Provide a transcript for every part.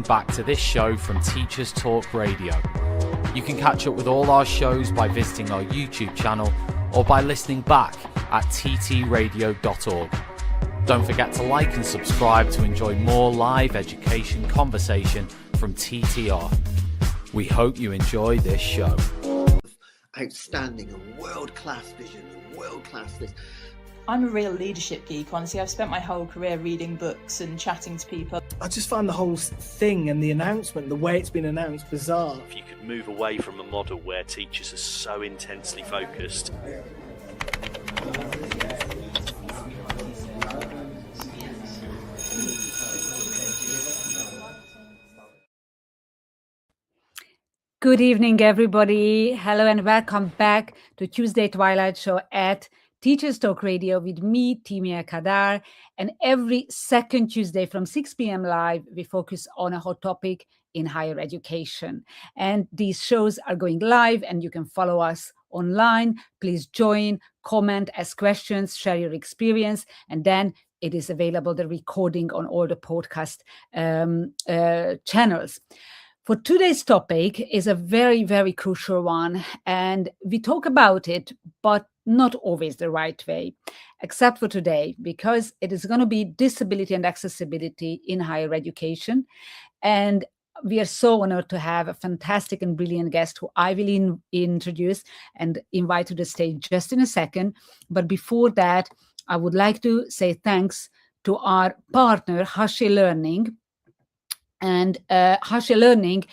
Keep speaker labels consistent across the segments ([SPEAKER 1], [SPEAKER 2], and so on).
[SPEAKER 1] back to this show from Teachers Talk Radio. You can catch up with all our shows by visiting our YouTube channel or by listening back at ttradio.org. Don't forget to like and subscribe to enjoy more live education conversation from TTR. We hope you enjoy this show.
[SPEAKER 2] Outstanding and world-class vision and world-class this.
[SPEAKER 3] I'm a real leadership geek, honestly. I've spent my whole career reading books and chatting to people.
[SPEAKER 4] I just find the whole thing and the announcement, the way it's been announced, bizarre.
[SPEAKER 5] If you could move away from a model where teachers are so intensely focused.
[SPEAKER 6] Good evening, everybody. Hello and welcome back to Tuesday Twilight Show at Teachers Talk Radio with me, Timia Kadar. And every second Tuesday from 6 p.m. live, we focus on a hot topic in higher education. And these shows are going live and you can follow us online. Please join, comment, ask questions, share your experience, and then it is available, the recording on all the podcast channels. For today's topic is a very, very crucial one, and we talk about it, but not always the right way, except for today, because it is going to be disability and accessibility in higher education. And we are so honored to have a fantastic and brilliant guest who I will introduce and invite to the stage just in a second. But before that, I would like to say thanks to our partner, Hashi Learning. And Hashi Learning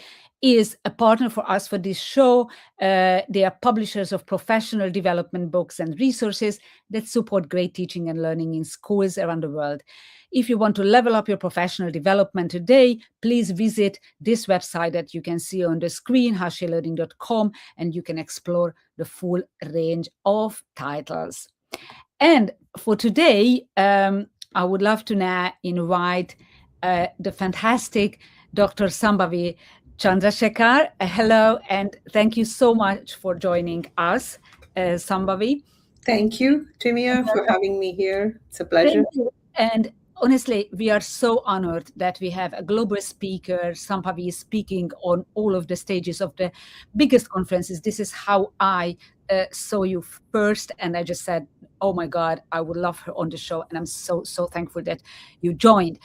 [SPEAKER 6] is a partner for us for this show. They are publishers of professional development books and resources that support great teaching and learning in schools around the world. If you want to level up your professional development today, please visit this website that you can see on the screen, hashilearning.com, and you can explore the full range of titles. And for today, I would love to now invite the fantastic Dr. Sambhavi Chandrashekar. Hello, and thank you so much for joining us, Sambhavi.
[SPEAKER 7] Thank you, Timia, for having me here. It's a pleasure.
[SPEAKER 6] And honestly, we are so honored that we have a global speaker. Sambhavi is speaking on all of the stages of the biggest conferences. This is how I saw you first, and I just said, oh my God, I would love her on the show, and I'm so thankful that you joined.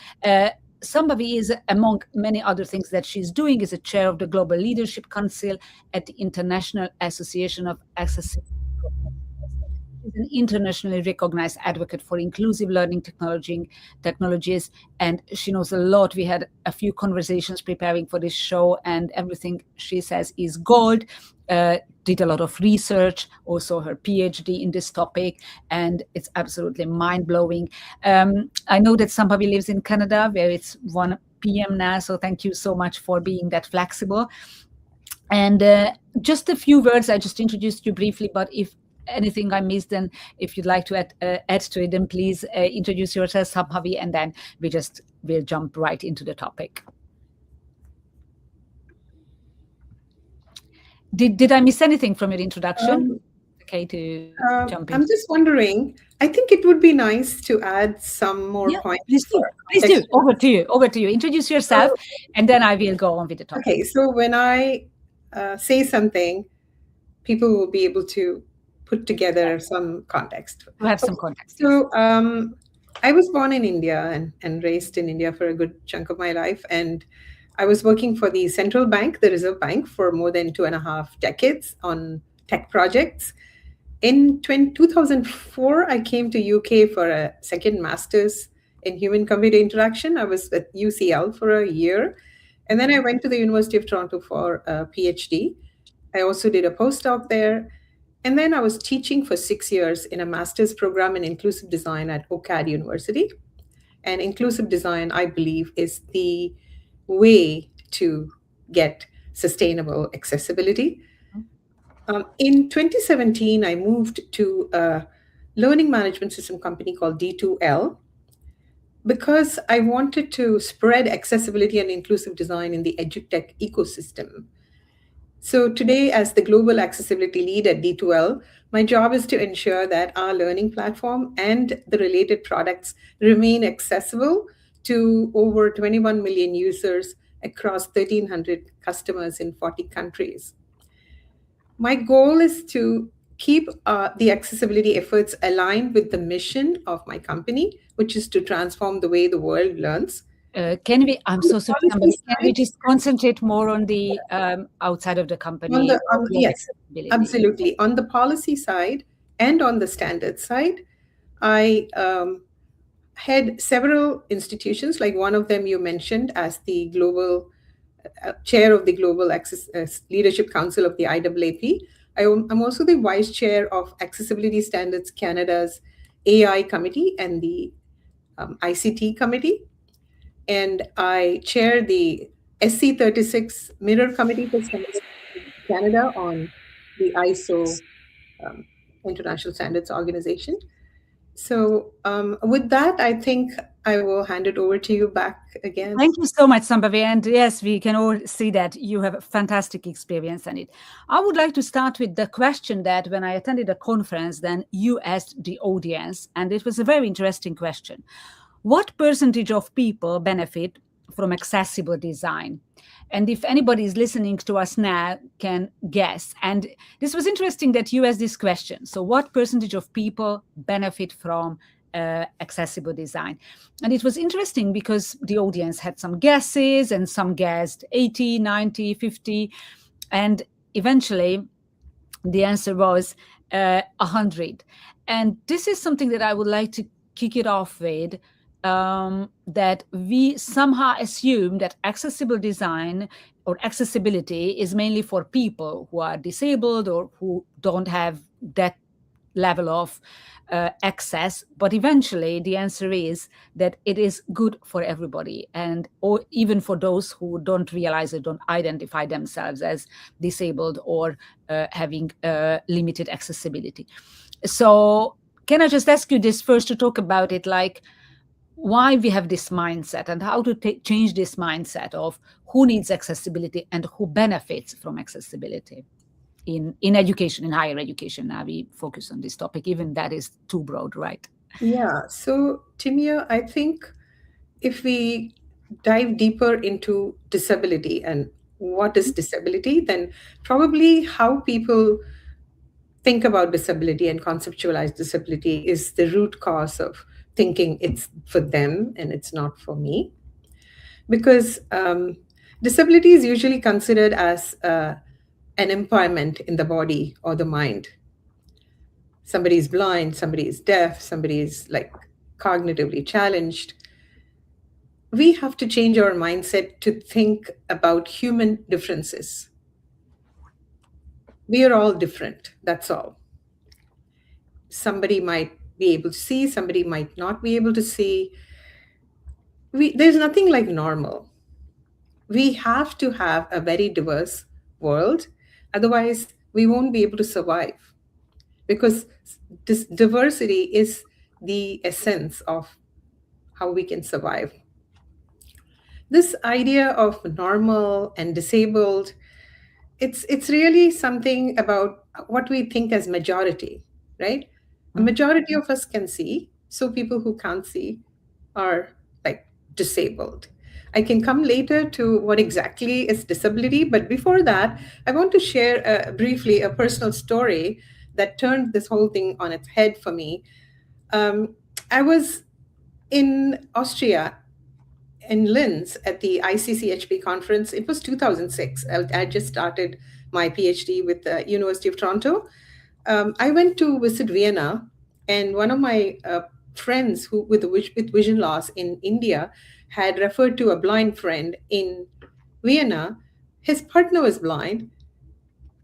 [SPEAKER 6] Sambhavi is, among many other things that she's doing, is a chair of the Global Leadership Council at the International Association of Accessibility. She's an internationally recognized advocate for inclusive learning technologies, and she knows a lot. We had a few conversations preparing for this show, and everything she says is gold. Did a lot of research, also her PhD in this topic, and it's absolutely mind-blowing. I know that Sambhavi lives in Canada, where it's 1 p.m. now, so thank you so much for being that flexible. And just a few words, I just introduced you briefly, but if anything I missed, then if you'd like to add to it, then please introduce yourself, Sambhavi, and then we'll jump right into the topic. Did I miss anything from your introduction? Okay, to jump in.
[SPEAKER 7] I'm just wondering, I think it would be nice to add some more points.
[SPEAKER 6] Please do. Over to you. Introduce yourself, and then I will go on with the topic.
[SPEAKER 7] Okay, so when I say something, people will be able to put together some context.
[SPEAKER 6] We'll have some context.
[SPEAKER 7] So I was born in India and raised in India for a good chunk of my life, and I was working for the central bank, the Reserve Bank, for more than 2.5 decades on tech projects. In 2004, I came to UK for a second master's in human-computer interaction. I was at UCL for a year, and then I went to the University of Toronto for a PhD. I also did a postdoc there, and then I was teaching for 6 years in a master's program in inclusive design at OCAD University. And inclusive design, I believe, is the way to get sustainable accessibility. In 2017, I moved to a learning management system company called D2L because I wanted to spread accessibility and inclusive design in the edutech ecosystem. So today, as the global accessibility lead at D2L, my job is to ensure that our learning platform and the related products remain accessible to over 21 million users across 1,300 customers in 40 countries. My goal is to keep the accessibility efforts aligned with the mission of my company, which is to transform the way the world learns.
[SPEAKER 6] I'm so sorry, Sambhavi, can we just concentrate more on the outside of the company?
[SPEAKER 7] Yes, absolutely. On the policy side and on the standard side, I had several institutions, like one of them you mentioned as the global chair of the Global Leadership Council of the IAAP. I'm also the vice chair of Accessibility Standards Canada's AI committee and the ICT committee. And I chair the SC36 Mirror Committee for Standards Canada on the ISO International Standards Organization. So with that, I think I will hand it over to you back again.
[SPEAKER 6] Thank you so much, Sambhavi. And yes, we can all see that you have a fantastic experience in it. I would like to start with the question that when I attended a conference, then you asked the audience, and it was a very interesting question. What percentage of people benefit from accessible design? And if anybody is listening to us now can guess. And this was interesting that you asked this question. So what percentage of people benefit from accessible design? And it was interesting because the audience had some guesses and some guessed 80, 90, 50. And eventually the answer was 100. And this is something that I would like to kick it off with. That we somehow assume that accessible design or accessibility is mainly for people who are disabled or who don't have that level of access. But eventually the answer is that it is good for everybody, and or even for those who don't realize it, don't identify themselves as disabled or having limited accessibility. So can I just ask you this first to talk about it, like why we have this mindset and how to change this mindset of who needs accessibility and who benefits from accessibility in education, in higher education. Now we focus on this topic, even that is too broad, right?
[SPEAKER 7] Yeah. So Timia, I think if we dive deeper into disability and what is disability, then probably how people think about disability and conceptualize disability is the root cause of thinking it's for them and it's not for me. Because disability is usually considered as an impairment in the body or the mind. Somebody is blind, somebody is deaf, somebody is like cognitively challenged. We have to change our mindset to think about human differences. We are all different, that's all. Somebody might be able to see, somebody might not be able to see. There's nothing like normal. We have to have a very diverse world. Otherwise, we won't be able to survive, because this diversity is the essence of how we can survive. This idea of normal and disabled, it's really something about what we think as majority, right? A majority of us can see, so people who can't see are like disabled. I can come later to what exactly is disability, but before that, I want to share briefly a personal story that turned this whole thing on its head for me. I was in Austria, in Linz, at the ICCHP conference. It was 2006. I just started my PhD with the University of Toronto. I went to visit Vienna, and one of my friends who with vision loss in India had referred to a blind friend in Vienna. His partner was blind,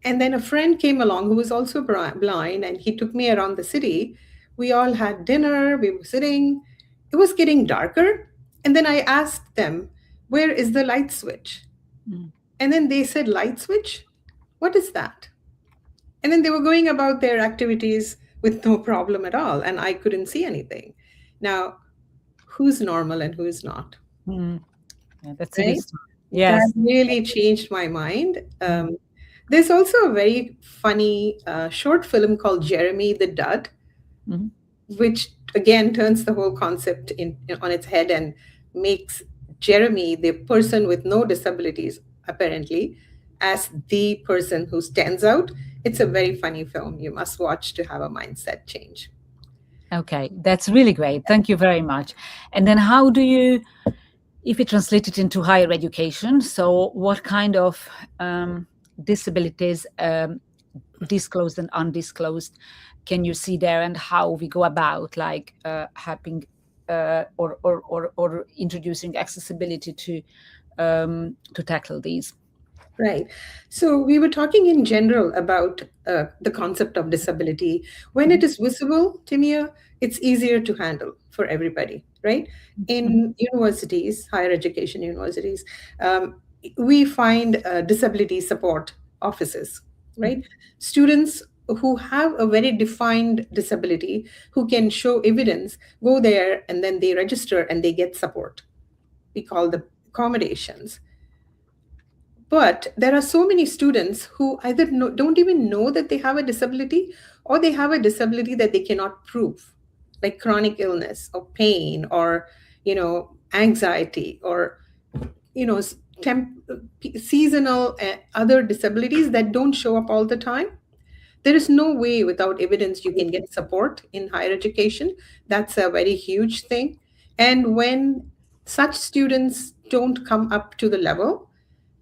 [SPEAKER 7] and then a friend came along who was also blind, and he took me around the city. We all had dinner, we were sitting. It was getting darker, and then I asked them, where is the light switch? And then they said, light switch? What is that? And then they were going about their activities with no problem at all, and I couldn't see anything. Now, who's normal and who's not?
[SPEAKER 6] Yeah, that's
[SPEAKER 7] right?
[SPEAKER 6] Yes.
[SPEAKER 7] That really changed my mind. There's also a very funny short film called Jeremy the Dud, which again turns the whole concept on its head and makes Jeremy, the person with no disabilities, apparently, as the person who stands out. It's a very funny film. You must watch to have a mindset change.
[SPEAKER 6] Okay, that's really great. Thank you very much. And then how do you, if you translate it into higher education, so what kind of disabilities, disclosed and undisclosed, can you see there, and how we go about like having or introducing accessibility to tackle these?
[SPEAKER 7] Right. So we were talking in general about the concept of disability. When it is visible, Timia, it's easier to handle for everybody, right? In universities, higher education universities, we find disability support offices, right? Students who have a very defined disability, who can show evidence, go there and then they register and they get support. We call them accommodations. But there are so many students who either don't even know that they have a disability, or they have a disability that they cannot prove, like chronic illness or pain or, anxiety or, seasonal other disabilities that don't show up all the time. There is no way without evidence you can get support in higher education. That's a very huge thing. And when such students don't come up to the level,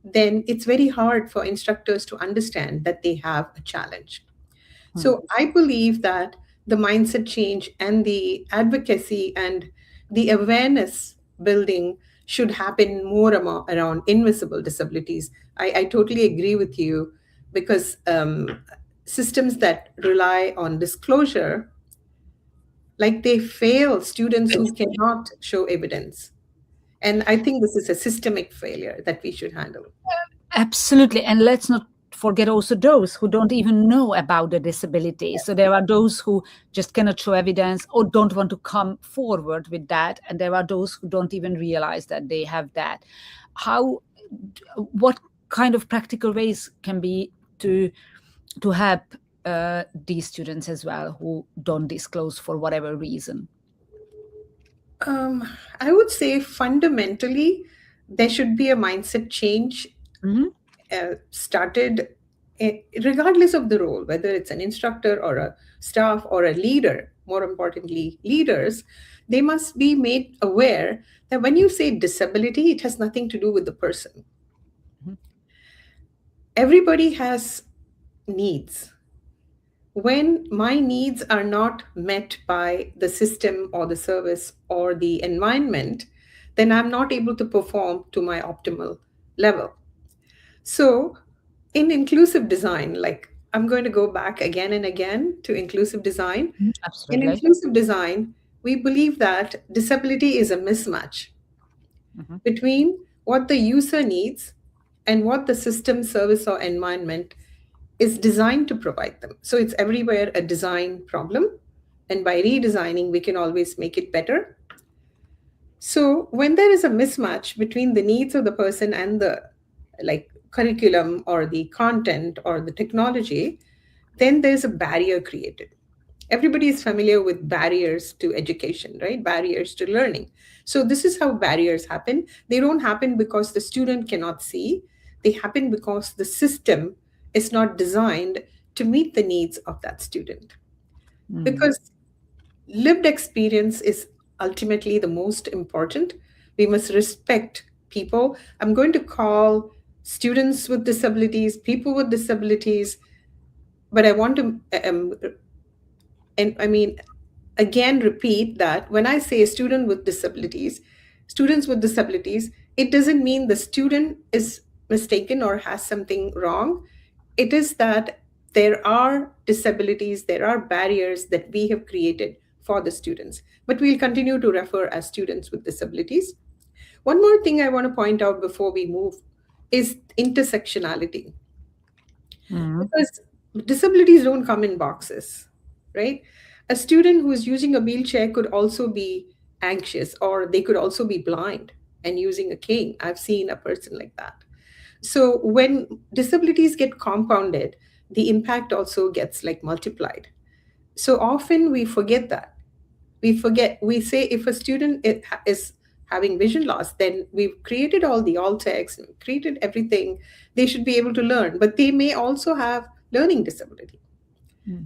[SPEAKER 7] then it's very hard for instructors to understand that they have a challenge. So I believe that the mindset change and the advocacy and the awareness building should happen more around invisible disabilities. I totally agree with you, because systems that rely on disclosure, like they fail students who cannot show evidence. And I think this is a systemic failure that we should handle.
[SPEAKER 6] Absolutely. And let's not forget also those who don't even know about the disability. So there are those who just cannot show evidence or don't want to come forward with that. And there are those who don't even realize that they have that. What kind of practical ways can be to help these students as well who don't disclose for whatever reason?
[SPEAKER 7] I would say fundamentally, there should be a mindset change started regardless of the role, whether it's an instructor or a staff or a leader. More importantly, leaders, they must be made aware that when you say disability, it has nothing to do with the person. Everybody has needs. When my needs are not met by the system or the service or the environment, then I'm not able to perform to my optimal level. So in inclusive design, like I'm going to go back again and again to inclusive design.
[SPEAKER 6] Absolutely.
[SPEAKER 7] In inclusive design, we believe that disability is a mismatch between what the user needs and what the system, service, or environment is designed to provide them. So it's everywhere a design problem. And by redesigning, we can always make it better. So when there is a mismatch between the needs of the person and the curriculum or the content or the technology, then there's a barrier created. Everybody is familiar with barriers to education, right? Barriers to learning. So this is how barriers happen. They don't happen because the student cannot see. They happen because the system is not designed to meet the needs of that student. Because lived experience is ultimately the most important. We must respect people. I'm going to call students with disabilities, people with disabilities, but I want to, again, repeat that when I say students with disabilities, it doesn't mean the student is mistaken or has something wrong. It is that there are disabilities, there are barriers that we have created for the students, but we'll continue to refer as students with disabilities. One more thing I want to point out before we move is intersectionality. Because disabilities don't come in boxes, right? A student who is using a wheelchair could also be anxious, or they could also be blind and using a cane. I've seen a person like that. So when disabilities get compounded, the impact also gets multiplied. So often we forget that. We say if a student having vision loss, then we've created all the alt text, created everything. They should be able to learn, but they may also have learning disability.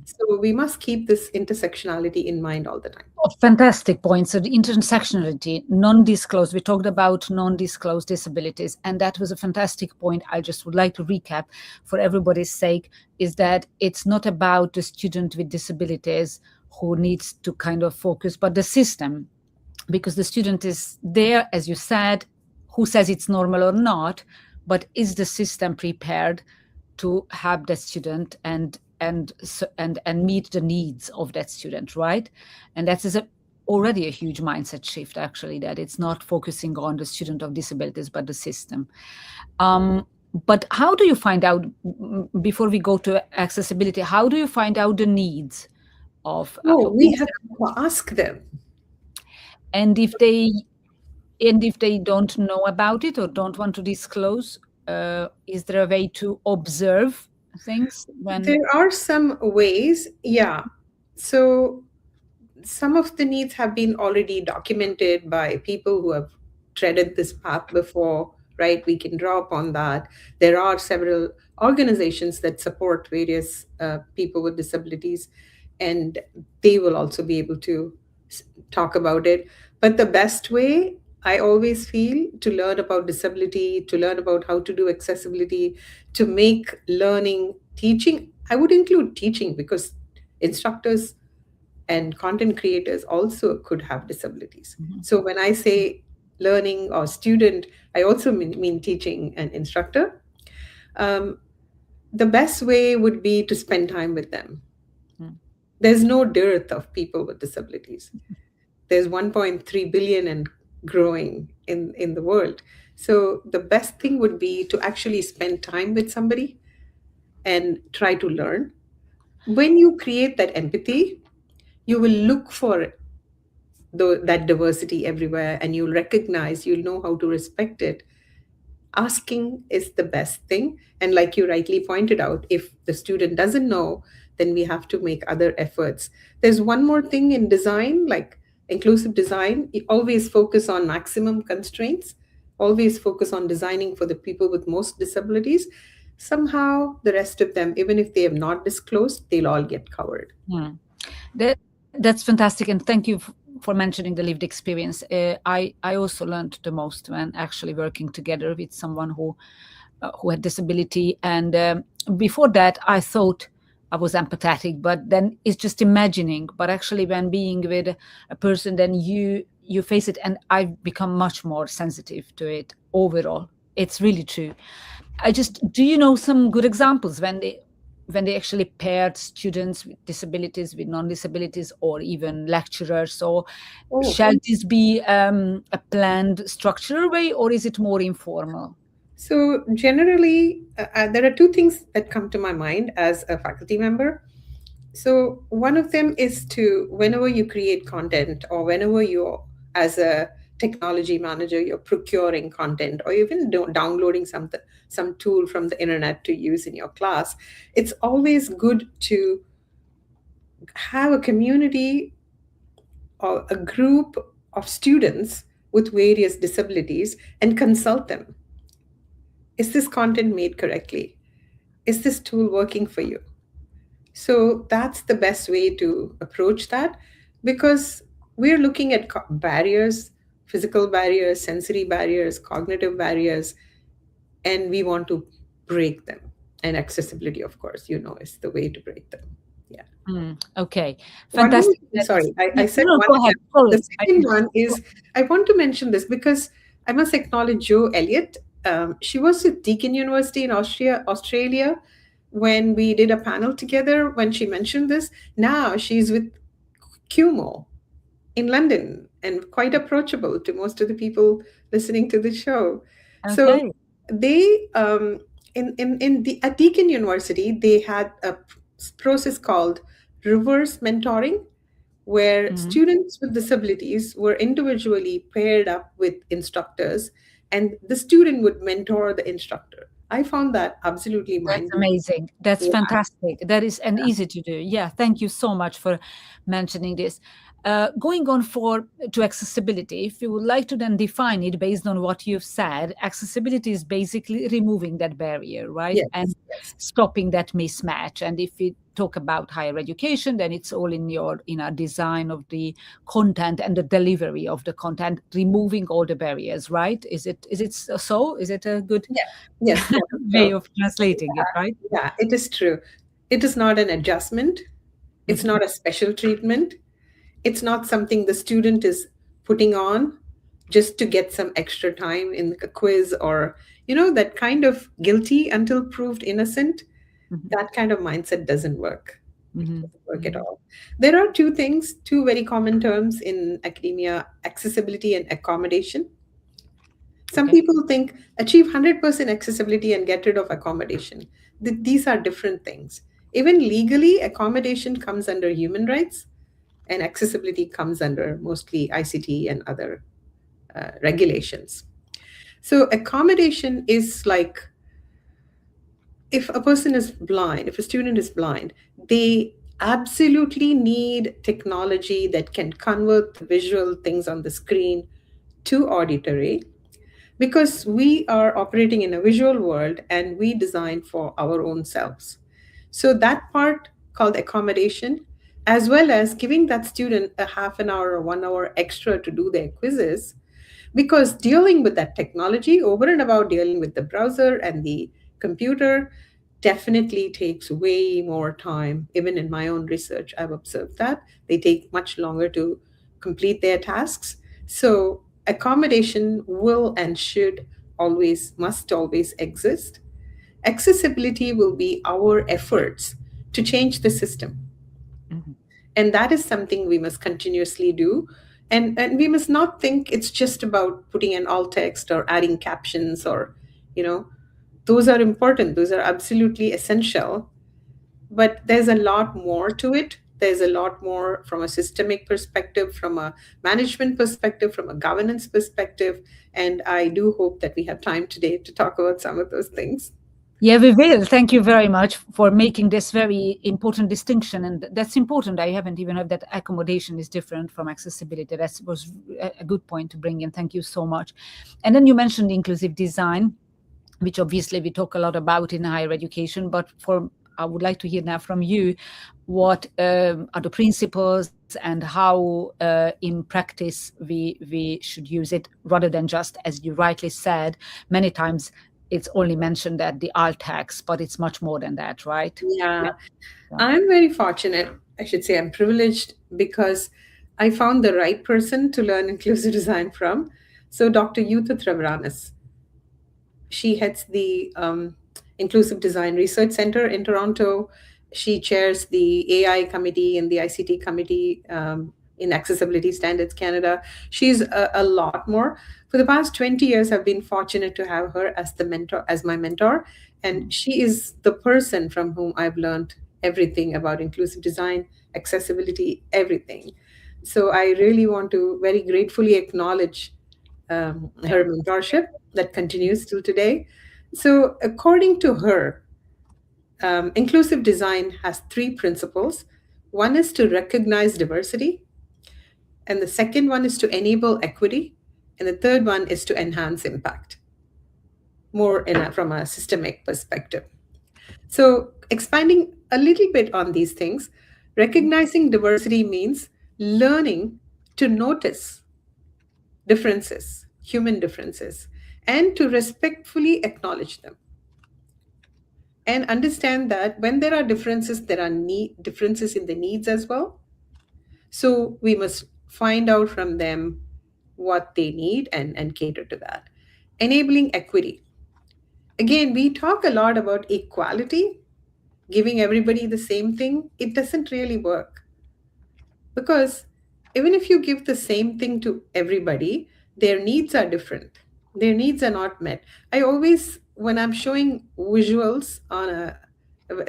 [SPEAKER 7] So we must keep this intersectionality in mind all the time.
[SPEAKER 6] Oh, fantastic point. So the intersectionality, non-disclosed, we talked about non-disclosed disabilities, and that was a fantastic point. I just would like to recap for everybody's sake, is that it's not about the student with disabilities who needs to kind of focus, but the system, because the student is there, as you said, who says it's normal or not, but is the system prepared to have the student and meet the needs of that student, right? And that is already a huge mindset shift, actually, that it's not focusing on the student of disabilities, but the system. But how do you find out, before we go to accessibility, how do you find out the needs of?
[SPEAKER 7] We have to ask them.
[SPEAKER 6] And if they don't know about it or don't want to disclose, is there a way to observe things?
[SPEAKER 7] There are some ways, yeah. So some of the needs have been already documented by people who have treaded this path before, right? We can draw upon that. There are several organizations that support various people with disabilities, and they will also be able to talk about it. But the best way, I always feel, to learn about disability, to learn about how to do accessibility, to make learning, teaching, I would include teaching, because instructors and content creators also could have disabilities. So when I say learning or student, I also mean teaching and instructor. The best way would be to spend time with them. There's no dearth of people with disabilities. There's 1.3 billion and growing in the world. So the best thing would be to actually spend time with somebody and try to learn. When you create that empathy, you will look for that diversity everywhere, and you'll recognize, you'll know how to respect it. Asking is the best thing. And like you rightly pointed out, if the student doesn't know, then we have to make other efforts. There's one more thing in design, like inclusive design. You always focus on maximum constraints, always focus on designing for the people with most disabilities. Somehow the rest of them, even if they have not disclosed, they'll all get covered.
[SPEAKER 6] That's fantastic. And thank you for mentioning the lived experience. I also learned the most when actually working together with someone who had disability. And before that, I thought I was empathetic, but then it's just imagining. But actually, when being with a person, then you face it, and I've become much more sensitive to it overall. It's really true. Do you know some good examples when they actually paired students with disabilities with non-disabilities, or even lecturers? Or shall this be a planned structural way, or is it more informal?
[SPEAKER 7] So generally, there are two things that come to my mind as a faculty member. So one of them is to, whenever you create content, or whenever you're, as a technology manager, you're procuring content, or even downloading some tool from the internet to use in your class, it's always good to have a community or a group of students with various disabilities and consult them. Is this content made correctly? Is this tool working for you? So that's the best way to approach that, because we're looking at barriers, physical barriers, sensory barriers, cognitive barriers, and we want to break them. And accessibility, of course, is the way to break them. Yeah.
[SPEAKER 6] Okay. Fantastic.
[SPEAKER 7] I said one.
[SPEAKER 6] Go ahead.
[SPEAKER 7] The second one is, I want to mention this because I must acknowledge Jo Elliott. She was at Deakin University in Australia when we did a panel together. When she mentioned this, now she's with QMO in London, and quite approachable to most of the people listening to the show. Okay. So they, at Deakin University, they had a process called reverse mentoring, where students with disabilities were individually paired up with instructors, and the student would mentor the instructor. I found that absolutely mind-blowing.
[SPEAKER 6] That's amazing. That's fantastic. That is easy to do. Yeah, thank you so much for mentioning this. Going on to accessibility, if you would like to then define it based on what you've said, accessibility is basically removing that barrier, right?
[SPEAKER 7] Yes,
[SPEAKER 6] And
[SPEAKER 7] yes.
[SPEAKER 6] stopping that mismatch. And if we talk about higher education, then it's all in our design of the content and the delivery of the content, removing all the barriers, right? Is it so? Is it a good
[SPEAKER 7] Yes,
[SPEAKER 6] way of translating it, right?
[SPEAKER 7] Yeah, it is true. It is not an adjustment. It's
[SPEAKER 6] Mm-hmm.
[SPEAKER 7] not a special treatment. It's not something the student is putting on just to get some extra time in a quiz, or, that kind of guilty until proved innocent.
[SPEAKER 6] Mm-hmm.
[SPEAKER 7] That kind of mindset doesn't work. It
[SPEAKER 6] Mm-hmm.
[SPEAKER 7] doesn't work at all. There are two very common terms in academia: accessibility and accommodation. Some
[SPEAKER 6] Okay.
[SPEAKER 7] people think achieve 100% accessibility and get rid of accommodation. These are different things. Even legally, accommodation comes under human rights, and accessibility comes under mostly ICT and other regulations. So accommodation is like, if a person is blind, if a student is blind, they absolutely need technology that can convert the visual things on the screen to auditory, because we are operating in a visual world and we design for our own selves. So that part called accommodation, as well as giving that student a half an hour or 1 hour extra to do their quizzes, because dealing with that technology over and above dealing with the browser and the computer definitely takes way more time. Even in my own research, I've observed that they take much longer to complete their tasks. So accommodation will and should always, must always exist. Accessibility will be our efforts to change the system.
[SPEAKER 6] Mm-hmm.
[SPEAKER 7] And that is something we must continuously do. And we must not think it's just about putting an alt text or adding captions, or, those are important. Those are absolutely essential. But there's a lot more to it. There's a lot more from a systemic perspective, from a management perspective, from a governance perspective. And I do hope that we have time today to talk about some of those things.
[SPEAKER 6] Yeah, we will. Thank you very much for making this very important distinction. And that's important. I haven't even heard that accommodation is different from accessibility. That was a good point to bring in. Thank you so much. And then you mentioned inclusive design, which obviously we talk a lot about in higher education. But I would like to hear now from you, what are the principles and how in practice we should use it, rather than just, as you rightly said, many times it's only mentioned at the alt text, but it's much more than that, right?
[SPEAKER 7] Yeah. I'm very fortunate. I should say I'm privileged, because I found the right person to learn inclusive design from. So Dr. Yuta Travanis, she heads the Inclusive Design Research Center in Toronto. She chairs the AI committee and the ICT committee in Accessibility Standards Canada. She's a lot more. For the past 20 years, I've been fortunate to have her as my mentor. And she is the person from whom I've learned everything about inclusive design, accessibility, everything. So I really want to very gratefully acknowledge her mentorship that continues till today. So according to her, inclusive design has three principles. One is to recognize diversity, and the second one is to enable equity, and the third one is to enhance impact, more from a systemic perspective. So expanding a little bit on these things, recognizing diversity means learning to notice differences, human differences, and to respectfully acknowledge them. And understand that when there are differences, there are differences in the needs as well. So we must find out from them what they need and cater to that. Enabling equity. Again, we talk a lot about equality, giving everybody the same thing. It doesn't really work, because even if you give the same thing to everybody, their needs are different. Their needs are not met. I always, when I'm showing visuals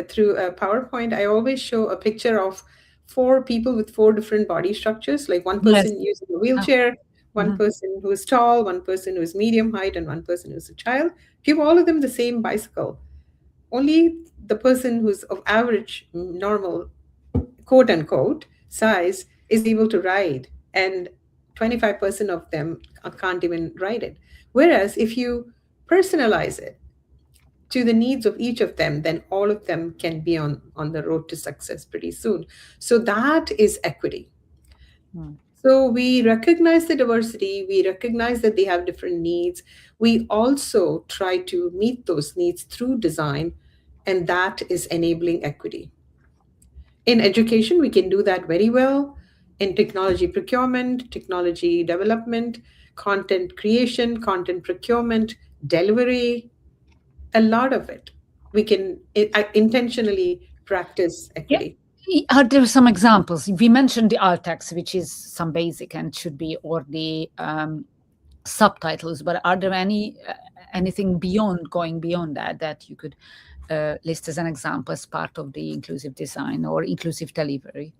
[SPEAKER 7] through a PowerPoint, I always show a picture of four people with four different body structures, like one
[SPEAKER 6] Yes.
[SPEAKER 7] person using a wheelchair, one person who is tall, one person who is medium height, and one person who's a child. Give all of them the same bicycle. Only the person who's of average, normal, quote unquote, size is able to ride, and 25% of them can't even ride it. Whereas if you personalize it to the needs of each of them, then all of them can be on the road to success pretty soon. So that is equity. So we recognize the diversity, we recognize that they have different needs. We also try to meet those needs through design, and that is enabling equity. In education, we can do that very well. In technology procurement, technology development, content creation, content procurement, delivery, a lot of it, we can intentionally practice equity.
[SPEAKER 6] Are there some examples? We mentioned the alt text, which is some basic and should be, or the subtitles, but are there anything going beyond that you could list as an example as part of the inclusive design or inclusive delivery?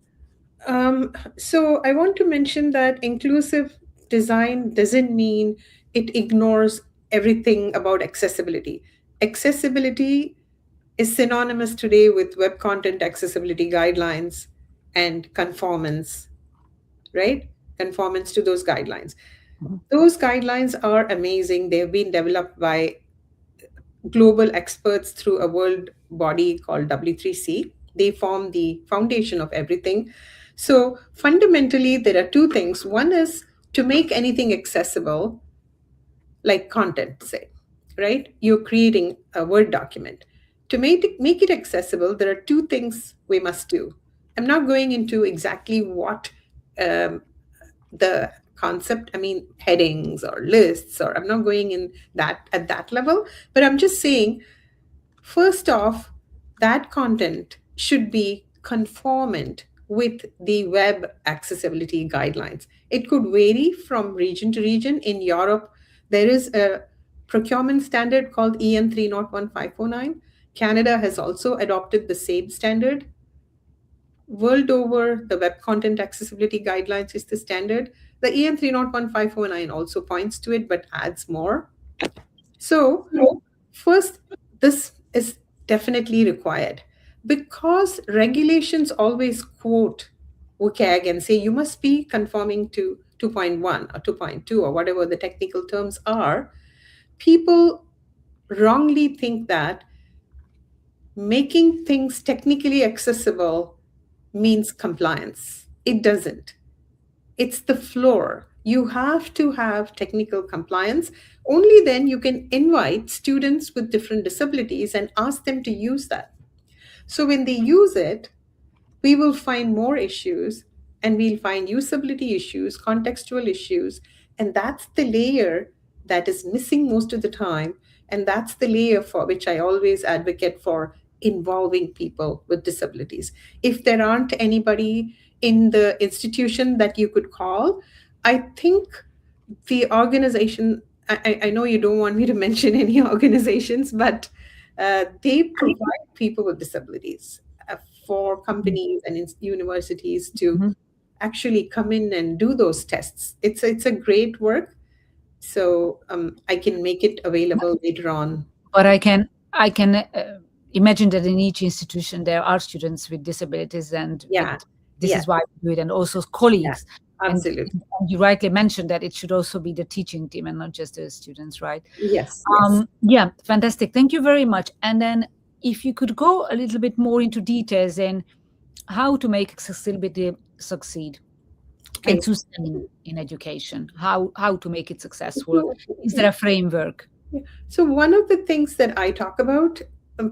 [SPEAKER 7] So I want to mention that inclusive design doesn't mean it ignores everything about accessibility. Accessibility is synonymous today with web content accessibility guidelines and conformance, right? Conformance to those guidelines. Those guidelines are amazing. They've been developed by global experts through a world body called W3C. They form the foundation of everything. So fundamentally, there are two things. One is to make anything accessible, like content, say, right? You're creating a Word document. To make it accessible, there are two things we must do. I'm not going into exactly what the concept, headings or lists, or I'm not going in that at that level, but I'm just saying, first off, that content should be conformant with the web accessibility guidelines. It could vary from region to region. In Europe, there is a procurement standard called EN 301509. Canada has also adopted the same standard. World over, the web content accessibility guidelines is the standard. The EN 301509 also points to it, but adds more. So first, this is definitely required, because regulations always quote WCAG and say you must be conforming to 2.1 or 2.2 or whatever the technical terms are. People wrongly think that making things technically accessible means compliance. It doesn't. It's the floor. You have to have technical compliance. Only then you can invite students with different disabilities and ask them to use that. So when they use it, we will find more issues, and we'll find usability issues, contextual issues, and that's the layer that is missing most of the time. And that's the layer for which I always advocate for involving people with disabilities. If there aren't anybody in the institution that you could call, I think the organization, I know you don't want me to mention any organizations, but they provide people with disabilities for companies and universities to actually come in and do those tests. It's a great work. So I can make it available later on.
[SPEAKER 6] But I can imagine that in each institution there are students with disabilities, and this is why we do it, and also colleagues.
[SPEAKER 7] Yeah, absolutely.
[SPEAKER 6] And you rightly mentioned that it should also be the teaching team and not just the students, right?
[SPEAKER 7] Yes.
[SPEAKER 6] Yeah, fantastic. Thank you very much. And then if you could go a little bit more into details in how to make accessibility succeed and sustain in education, how to make it successful. Is there a framework?
[SPEAKER 7] So one of the things that I talk about,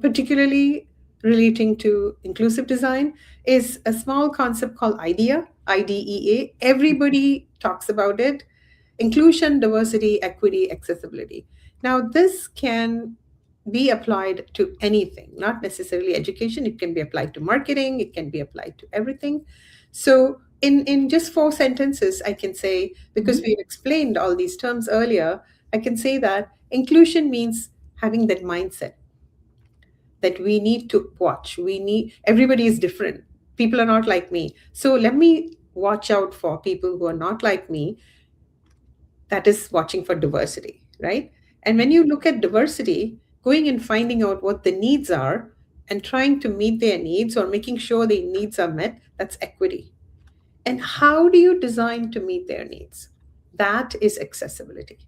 [SPEAKER 7] particularly relating to inclusive design, is a small concept called IDEA, IDEA. Everybody talks about it: inclusion, diversity, equity, accessibility. Now, this can be applied to anything, not necessarily education. It can be applied to marketing. It can be applied to everything. So in just 4 sentences, I can say, because we've explained all these terms earlier, I can say that inclusion means having that mindset that we need to watch. Everybody is different. People are not like me. So let me watch out for people who are not like me. That is watching for diversity, right? And when you look at diversity, going and finding out what the needs are and trying to meet their needs or making sure their needs are met, that's equity. And how do you design to meet their needs? That is accessibility.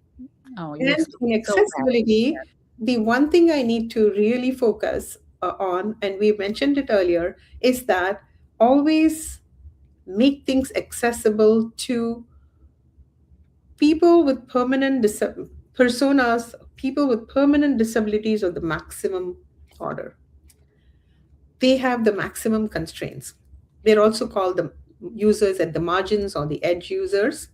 [SPEAKER 6] Oh,
[SPEAKER 7] And
[SPEAKER 6] you
[SPEAKER 7] in
[SPEAKER 6] so well.
[SPEAKER 7] accessibility, the one thing I need to really focus on, and we mentioned it earlier, is that always make things accessible to people with personas, people with permanent disabilities of the maximum order. They have the maximum constraints. They're also called the users at the margins or the edge users.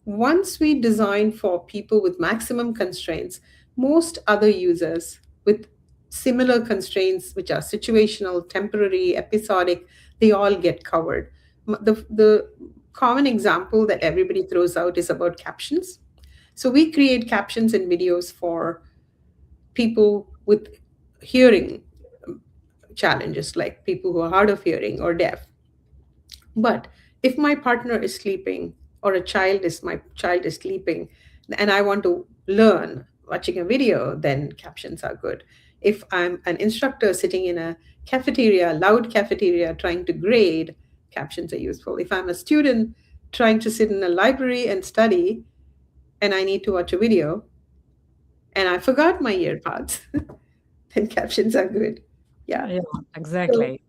[SPEAKER 7] Once we design for people with maximum constraints, most other users with similar constraints, which are situational, temporary, episodic, they all get covered. The common example that everybody throws out is about captions. So we create captions and videos for people with hearing challenges, like people who are hard of hearing or deaf. But if my partner is sleeping or my child is sleeping and I want to learn watching a video, then captions are good. If I'm an instructor sitting in a cafeteria, loud cafeteria, trying to grade, captions are useful. If I'm a student trying to sit in a library and study and I need to watch a video and I forgot my earpods, then captions are good. Yeah.
[SPEAKER 6] Yeah, exactly.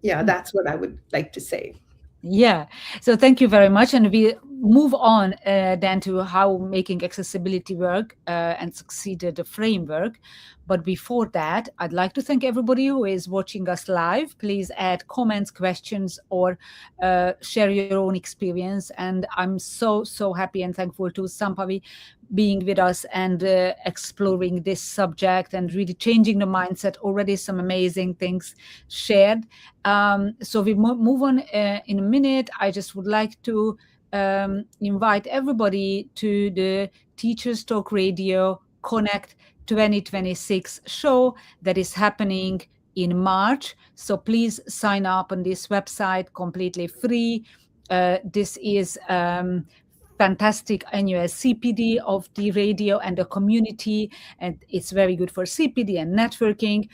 [SPEAKER 7] Yeah, that's what I would like to say.
[SPEAKER 6] Yeah. So thank you very much. And we move on then to how making accessibility work and succeeded the framework. But before that, I'd like to thank everybody who is watching us live. Please add comments, questions, or share your own experience. And I'm so happy and thankful to Sambhavi being with us and exploring this subject and really changing the mindset. Already some amazing things shared. So we move on in a minute. I just would like to invite everybody to the Teachers Talk Radio Connect 2026 show that is happening in March. So please sign up on this website, completely free. This is fantastic annual CPD of the radio and the community, and it's very good for CPD and networking.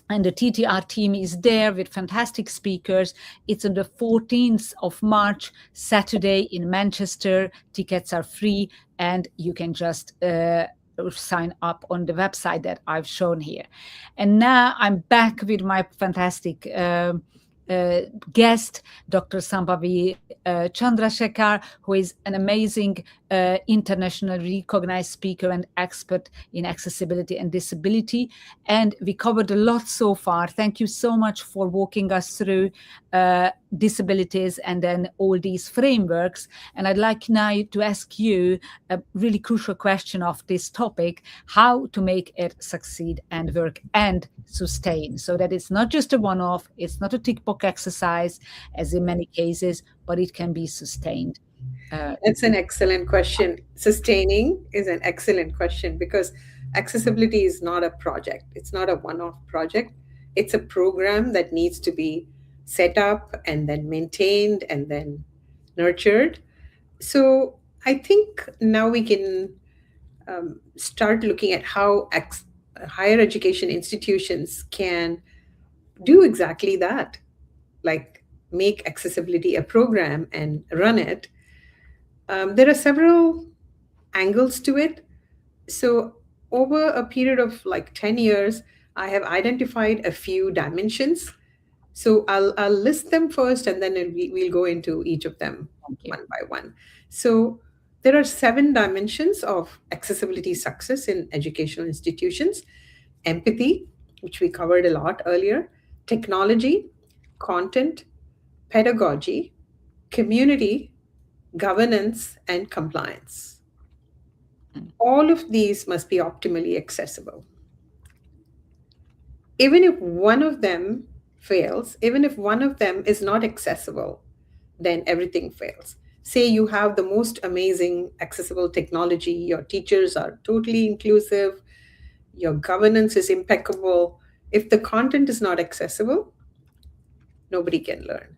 [SPEAKER 6] And the TTR team is there with fantastic speakers. It's on the 14th of March, Saturday in Manchester. Tickets are free, and you can just sign up on the website that I've shown here. And now I'm back with my fantastic guest, Dr. Sambhavi Chandrashekar, who is an amazing internationally recognized speaker and expert in accessibility and disability. And we covered a lot so far. Thank you so much for walking us through disabilities and then all these frameworks. And I'd like now to ask you a really crucial question of this topic: how to make it succeed and work and sustain, so that it's not just a one-off, it's not a tick box exercise as in many cases, but it can be sustained.
[SPEAKER 7] That's an excellent question. Sustaining is an excellent question, because accessibility is not a project. It's not a one-off project. It's a program that needs to be set up and then maintained and then nurtured. So I think now we can start looking at how higher education institutions can do exactly that, like make accessibility a program and run it. There are several angles to it. So over a period of like 10 years, I have identified a few dimensions. So I'll list them first, and then we'll go into each of them one by one. So there are 7 dimensions of accessibility success in educational institutions: empathy, which we covered a lot earlier, technology, content, pedagogy, community, governance, and compliance. All of these must be optimally accessible. Even if one of them fails, even if one of them is not accessible, then everything fails. Say you have the most amazing accessible technology, your teachers are totally inclusive, your governance is impeccable. If the content is not accessible, nobody can learn.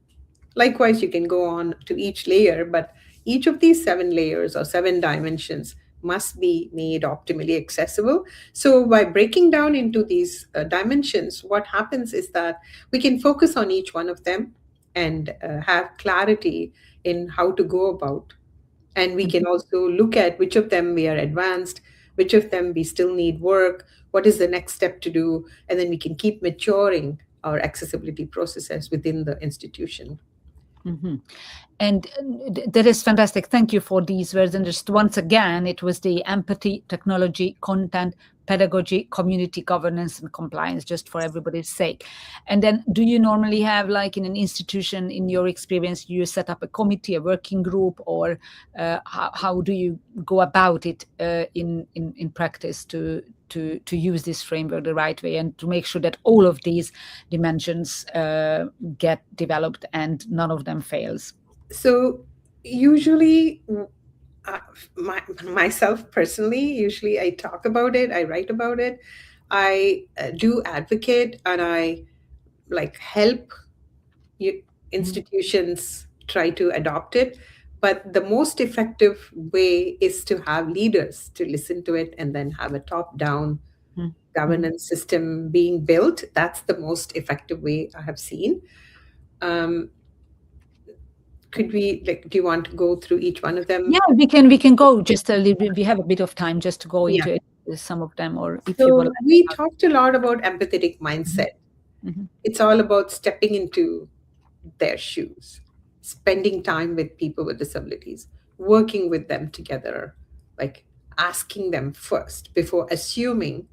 [SPEAKER 7] Likewise, you can go on to each layer, but each of these 7 layers or 7 dimensions must be made optimally accessible. So by breaking down into these dimensions, what happens is that we can focus on each one of them and have clarity in how to go about. And we can also look at which of them we are advanced, which of them we still need work, what is the next step to do, and then we can keep maturing our accessibility processes within the institution.
[SPEAKER 6] And that is fantastic. Thank you for these words. And just once again, it was the empathy, technology, content, pedagogy, community governance, and compliance, just for everybody's sake. And then do you normally have, like in an institution, in your experience, you set up a committee, a working group, or how do you go about it in practice to use this framework the right way and to make sure that all of these dimensions get developed and none of them fails?
[SPEAKER 7] So usually, myself personally, usually I talk about it, I write about it, I do advocate, and I help institutions try to adopt it. But the most effective way is to have leaders to listen to it and then have a top-down governance system being built. That's the most effective way I have seen. Could we, do you want to go through each one of them?
[SPEAKER 6] Yeah, we can go just a little bit. We have a bit of time just to go into it, some of them, or if you want.
[SPEAKER 7] We talked a lot about empathetic mindset. It's all about stepping into their shoes, spending time with people with disabilities, working with them together, asking them first before assuming,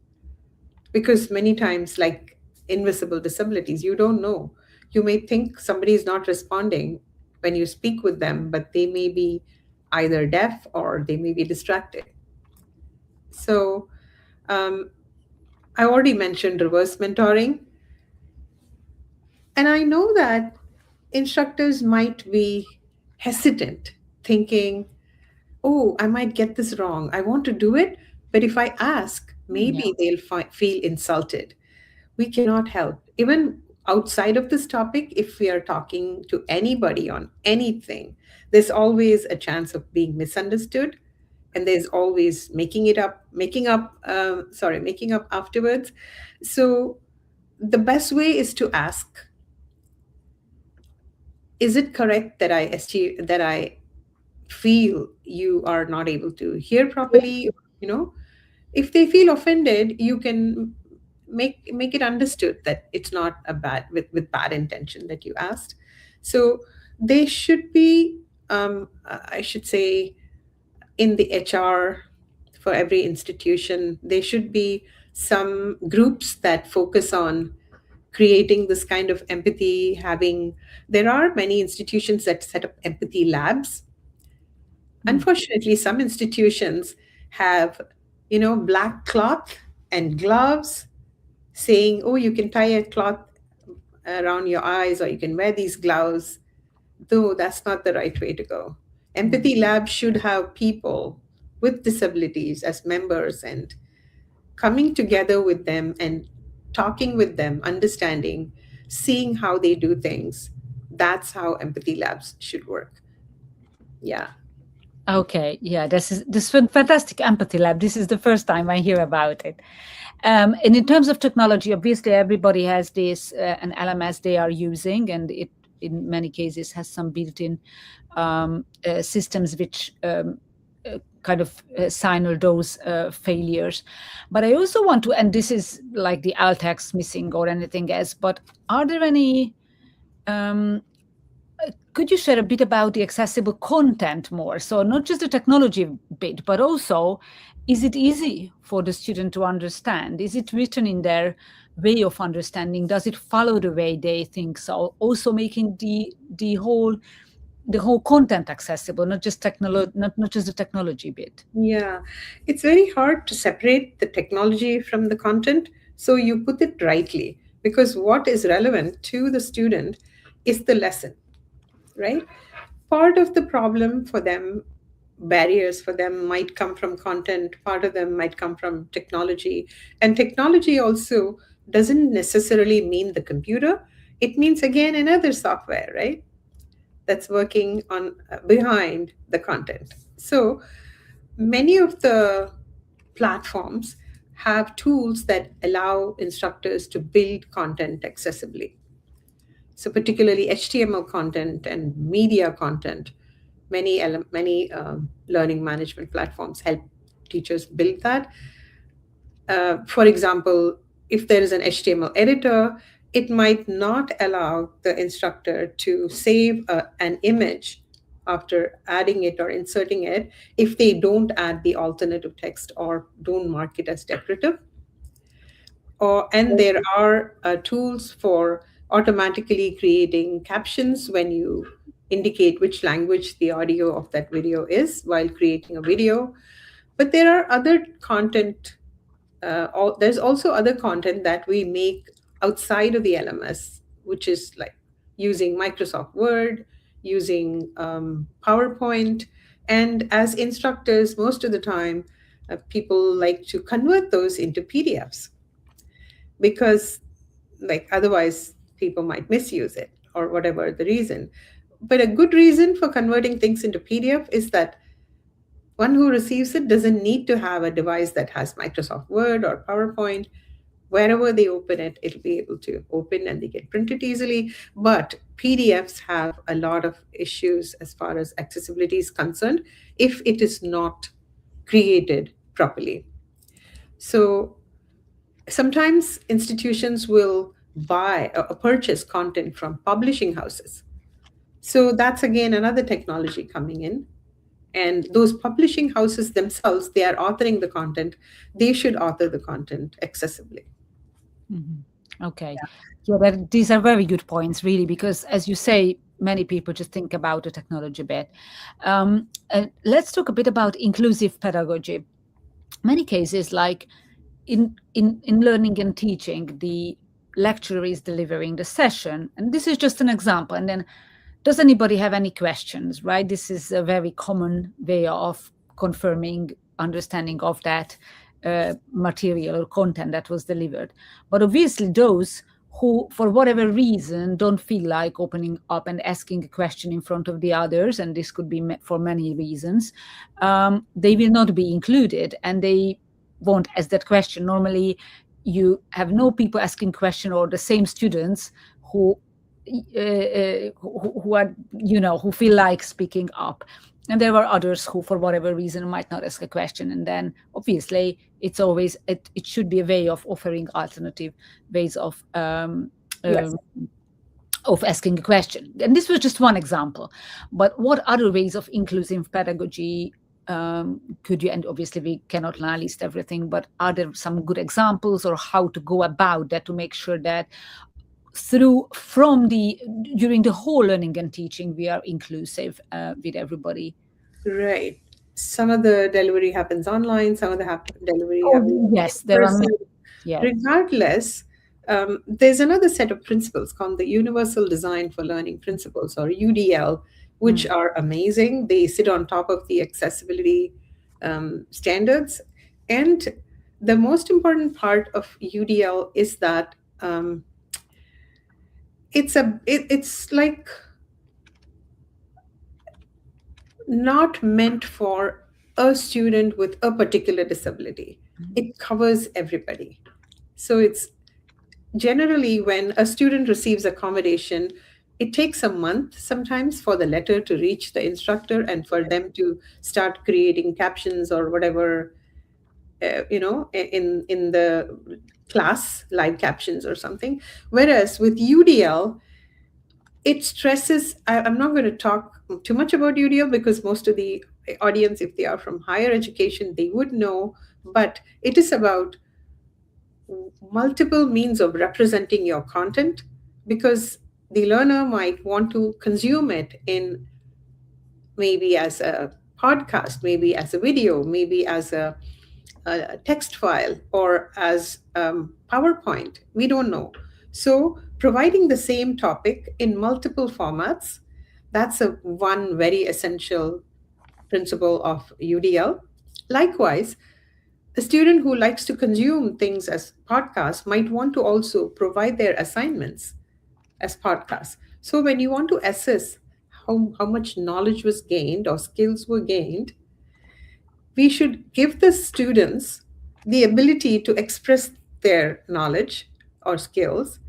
[SPEAKER 7] because many times, like invisible disabilities, you don't know. You may think somebody is not responding when you speak with them, but they may be either deaf or they may be distracted. So I already mentioned reverse mentoring. And I know that instructors might be hesitant, thinking, oh, I might get this wrong. I want to do it, but if I ask, maybe they'll feel insulted. We cannot help. Even outside of this topic, if we are talking to anybody on anything, there's always a chance of being misunderstood, and there's always making up afterwards. So the best way is to ask, is it correct that I feel you are not able to hear properly? If they feel offended, you can make it understood that it's not with bad intention that you asked. So they should be, I should say, in the HR for every institution, there should be some groups that focus on creating this kind of empathy. There are many institutions that set up empathy labs. Unfortunately, some institutions have, black cloth and gloves, saying, oh, you can tie a cloth around your eyes or you can wear these gloves, though that's not the right way to go. Empathy Lab should have people with disabilities as members and coming together with them and talking with them, understanding, seeing how they do things. That's how Empathy Labs should work. Yeah.
[SPEAKER 6] Okay. Yeah, this is fantastic Empathy Lab. This is the first time I hear about it. And in terms of technology, obviously everybody has this an LMS they are using, and it in many cases has some built-in systems which kind of signal those failures. But I also want to, and this is like the alt text missing or anything else, but are there any, could you share a bit about the accessible content more? So not just the technology bit, but also, is it easy for the student to understand? Is it written in their way of understanding? Does it follow the way they think? So also making the whole content accessible, not just not just the technology bit.
[SPEAKER 7] Yeah, it's very hard to separate the technology from the content. So you put it rightly, because what is relevant to the student is the lesson, right? Part of the problem for them, barriers for them, might come from content. Part of them might come from technology. And technology also doesn't necessarily mean the computer. It means, again, another software, right? That's working on behind the content. So many of the platforms have tools that allow instructors to build content accessibly. So particularly HTML content and media content, many learning management platforms help teachers build that. For example, if there is an HTML editor, it might not allow the instructor to save an image after adding it or inserting it if they don't add the alternative text or don't mark it as decorative. And there are tools for automatically creating captions when you indicate which language the audio of that video is while creating a video. But there are other content. There's also other content that we make outside of the LMS, which is like using Microsoft Word, using PowerPoint. And as instructors, most of the time, people like to convert those into PDFs because like otherwise people might misuse it or whatever the reason. But a good reason for converting things into PDF is that one who receives it doesn't need to have a device that has Microsoft Word or PowerPoint. Wherever they open it, it'll be able to open and they get printed easily. But PDFs have a lot of issues as far as accessibility is concerned if it is not created properly. So sometimes institutions will buy or purchase content from publishing houses. So that's again another technology coming in. And those publishing houses themselves, they are authoring the content. They should author the content accessibly.
[SPEAKER 6] Okay. Yeah, these are very good points, really, because as you say, many people just think about the technology bit. Let's talk a bit about inclusive pedagogy. Many cases, like in learning and teaching, the lecturer is delivering the session, and this is just an example. And then, does anybody have any questions, right? This is a very common way of confirming understanding of that material or content that was delivered. But obviously those who, for whatever reason, don't feel like opening up and asking a question in front of the others, and this could be for many reasons, they will not be included and they won't ask that question. Normally, you have no people asking question or the same students who are, who feel like speaking up. And there are others who, for whatever reason, might not ask a question. And then, obviously, it's always it should be a way of offering alternative ways of asking a question. And this was just one example. But what other ways of inclusive pedagogy could you? And obviously, we cannot now list everything. But are there some good examples, or how to go about that to make sure that during the whole learning and teaching, we are inclusive with everybody?
[SPEAKER 7] Right. Some of the delivery happens online, some of the delivery happens
[SPEAKER 6] yes, there are many.
[SPEAKER 7] Yeah. Regardless, there's another set of principles called the Universal Design for Learning Principles, or UDL, which are amazing. They sit on top of the accessibility standards. And the most important part of UDL is that it's like not meant for a student with a particular disability. It covers everybody. So it's generally when a student receives accommodation, it takes a month sometimes for the letter to reach the instructor and for them to start creating captions or whatever, in the class, live captions or something. Whereas with UDL, it stresses, I'm not going to talk too much about UDL because most of the audience, if they are from higher education, they would know, but it is about multiple means of representing your content, because the learner might want to consume it in maybe as a podcast, maybe as a video, maybe as a text file, or as PowerPoint. We don't know. So providing the same topic in multiple formats, that's one very essential principle of UDL. Likewise, a student who likes to consume things as podcasts might want to also provide their assignments as podcasts. So when you want to assess how much knowledge was gained or skills were gained, we should give the students the ability to express their knowledge or skills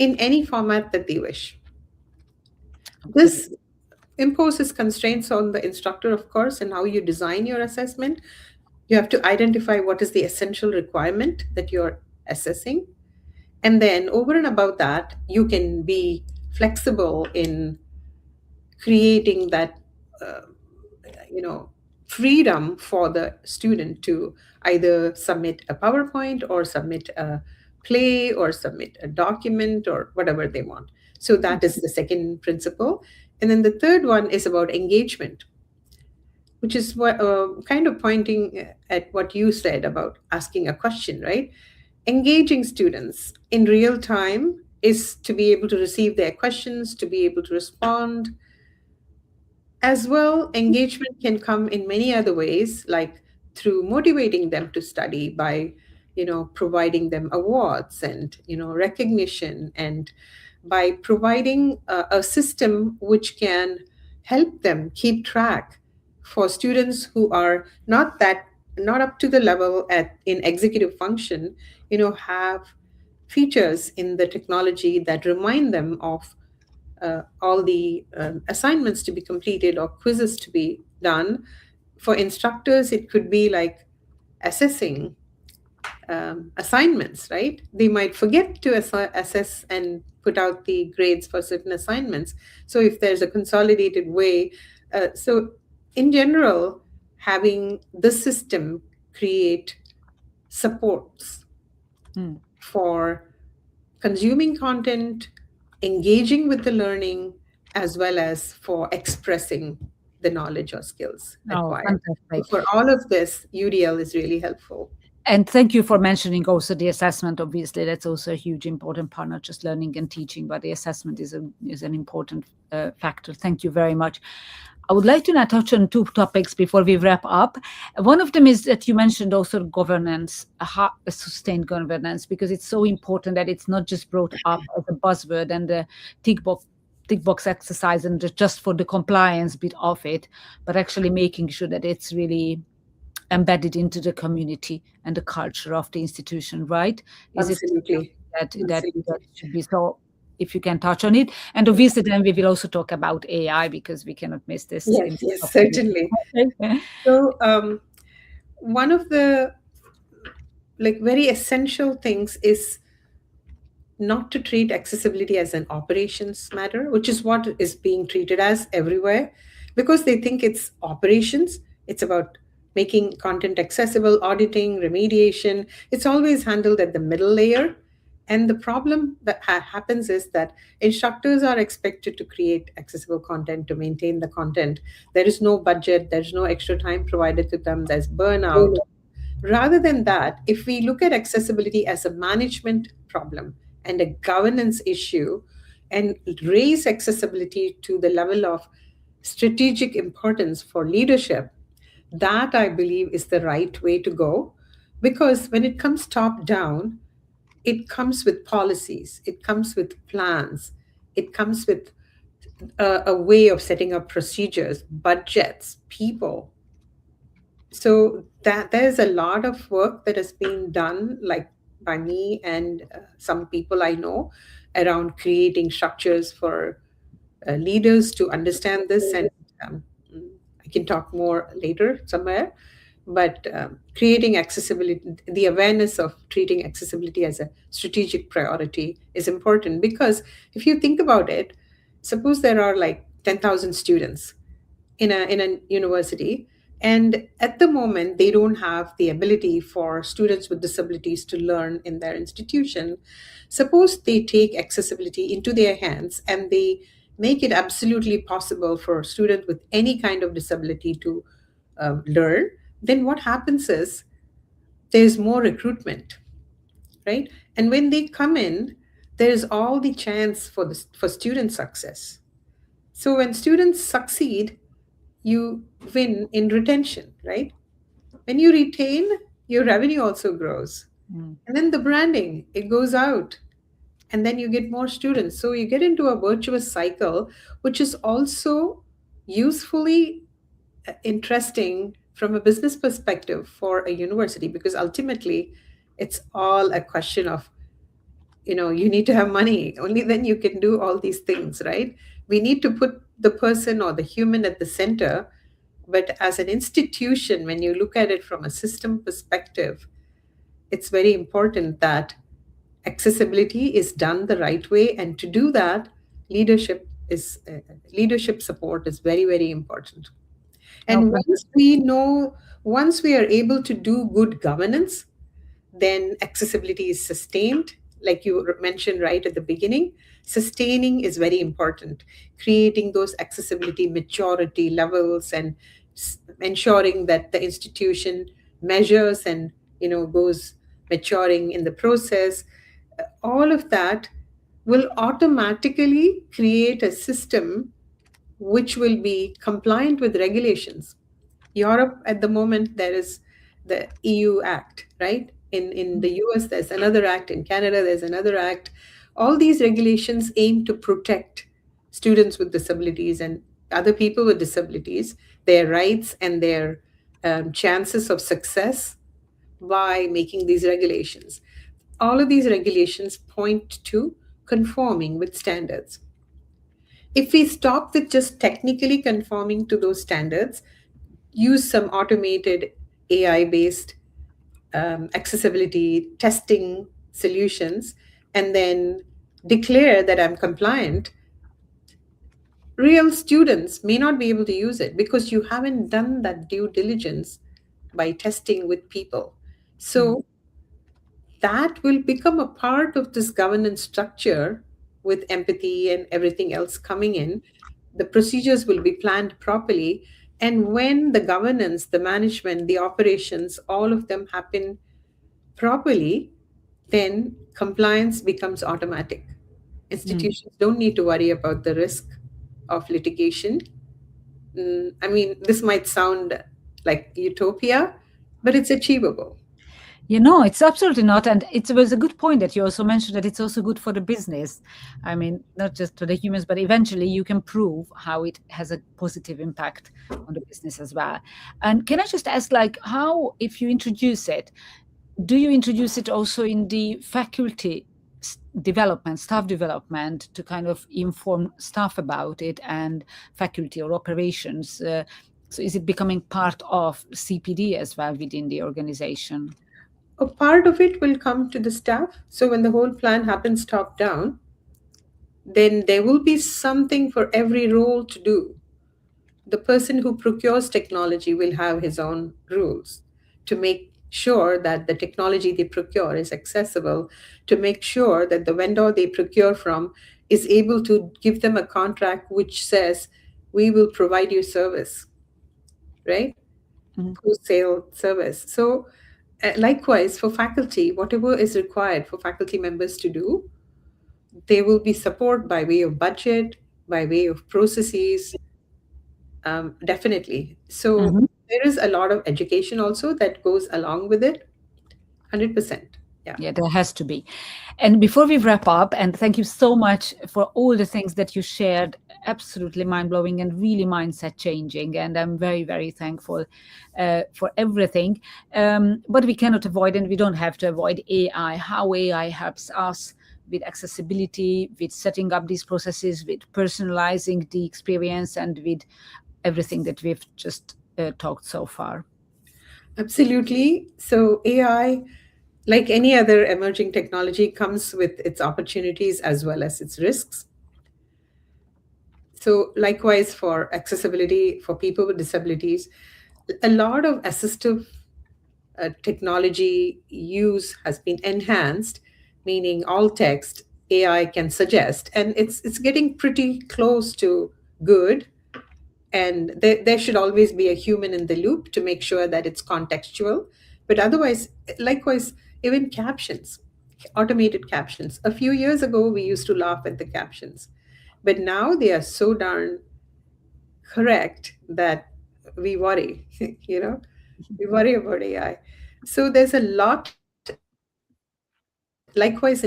[SPEAKER 7] in any format that they wish. This imposes constraints on the instructor, of course, and how you design your assessment. You have to identify what is the essential requirement that you're assessing. And then over and above that, you can be flexible in creating that, freedom for the student to either submit a PowerPoint or submit a play or submit a document or whatever they want. So that is the second principle. And then the third one is about engagement, which is what kind of pointing at what you said about asking a question, right? Engaging students in real time is to be able to receive their questions, to be able to respond. As well, engagement can come in many other ways, like through motivating them to study by, providing them awards and, recognition, and by providing a system which can help them keep track for students who are not up to the level in executive function, have features in the technology that remind them of all the assignments to be completed or quizzes to be done. For instructors, it could be like assessing assignments, right? They might forget to assess and put out the grades for certain assignments. So if there's a consolidated way, so in general, having the system create supports for consuming content, engaging with the learning, as well as for expressing the knowledge or skills acquired. So for all of this, UDL is really helpful.
[SPEAKER 6] And thank you for mentioning also the assessment. Obviously, that's also a huge important part, not just learning and teaching, but the assessment is an important factor. Thank you very much. I would like to now touch on two topics before we wrap up. One of them is that you mentioned also governance, a sustained governance, because it's so important that it's not just brought up as a buzzword and a tick box exercise and just for the compliance bit of it, but actually making sure that it's really embedded into the community and the culture of the institution, right?
[SPEAKER 7] Absolutely.
[SPEAKER 6] That should be so. If you can touch on it, and obviously then we will also talk about AI because we cannot miss this.
[SPEAKER 7] Yes, certainly. So one of the very essential things is not to treat accessibility as an operations matter, which is what is being treated as everywhere, because they think it's operations. It's about making content accessible, auditing, remediation. It's always handled at the middle layer. And the problem that happens is that instructors are expected to create accessible content, to maintain the content. There is no budget, there's no extra time provided to them, there's burnout. Rather than that, if we look at accessibility as a management problem and a governance issue and raise accessibility to the level of strategic importance for leadership, that I believe is the right way to go. Because when it comes top down, it comes with policies, it comes with plans, it comes with a way of setting up procedures, budgets, people. So that there's a lot of work that has been done, like by me and some people I know, around creating structures for leaders to understand this. And I can talk more later somewhere. But creating accessibility, the awareness of treating accessibility as a strategic priority is important, because if you think about it, suppose there are like 10,000 students in a university, and at the moment they don't have the ability for students with disabilities to learn in their institution. Suppose they take accessibility into their hands and they make it absolutely possible for a student with any kind of disability to learn. Then what happens is there's more recruitment, right? And when they come in, there's all the chance for student success. So when students succeed, you win in retention, right? When you retain, your revenue also grows. And then the branding, it goes out. And then you get more students. So you get into a virtuous cycle, which is also usefully interesting from a business perspective for a university, because ultimately it's all a question of you need to have money. Only then you can do all these things, right? We need to put the person or the human at the center. But as an institution, when you look at it from a system perspective, it's very important that accessibility is done the right way. And to do that, leadership support is very, very important. And
[SPEAKER 6] No,
[SPEAKER 7] once we are able to do good governance, then accessibility is sustained. Like you mentioned right at the beginning, sustaining is very important. Creating those accessibility maturity levels and ensuring that the institution measures and goes maturing in the process. All of that will automatically create a system which will be compliant with regulations. Europe at the moment, there is the EU Act, right? In the US, there's another act. In Canada, there's another act. All these regulations aim to protect students with disabilities and other people with disabilities, their rights and their chances of success by making these regulations. All of these regulations point to conforming with standards. If we stop with just technically conforming to those standards, use some automated AI-based accessibility testing solutions, and then declare that I'm compliant, real students may not be able to use it because you haven't done that due diligence by testing with people. So that will become a part of this governance structure with empathy and everything else coming in. The procedures will be planned properly. And when the governance, the management, the operations, all of them happen properly, then compliance becomes automatic. Institutions don't need to worry about the risk of litigation. I mean, this might sound like utopia, but it's achievable.
[SPEAKER 6] It's absolutely not. And it was a good point that you also mentioned that it's also good for the business. I mean, not just to the humans, but eventually you can prove how it has a positive impact on the business as well. And can I just ask, like, how, if you introduce it, do you introduce it also in the faculty development, staff development, to kind of inform staff about it and faculty or operations? So is it becoming part of CPD as well within the organization?
[SPEAKER 7] A part of it will come to the staff. So when the whole plan happens top down, then there will be something for every role to do. The person who procures technology will have his own rules to make sure that the technology they procure is accessible, to make sure that the vendor they procure from is able to give them a contract which says, we will provide you service, right? Post-sale service. So likewise, for faculty, whatever is required for faculty members to do, there will be support by way of budget, by way of processes, definitely. So there is a lot of education also that goes along with it, 100%.
[SPEAKER 6] Yeah, there has to be. And before we wrap up, and thank you so much for all the things that you shared, absolutely mind-blowing and really mindset changing. And I'm very, very thankful for everything. But we cannot avoid, and we don't have to avoid AI, how AI helps us with accessibility, with setting up these processes, with personalizing the experience, and with everything that we've just talked so far.
[SPEAKER 7] Absolutely. So AI, like any other emerging technology, comes with its opportunities as well as its risks. So likewise, for accessibility for people with disabilities, a lot of assistive technology use has been enhanced, meaning all text AI can suggest, and it's getting pretty close to good. And there should always be a human in the loop to make sure that it's contextual. But otherwise, likewise, even captions, automated captions. A few years ago, we used to laugh at the captions, but now they are so darn correct that we worry, we worry about AI. So there's a lot, likewise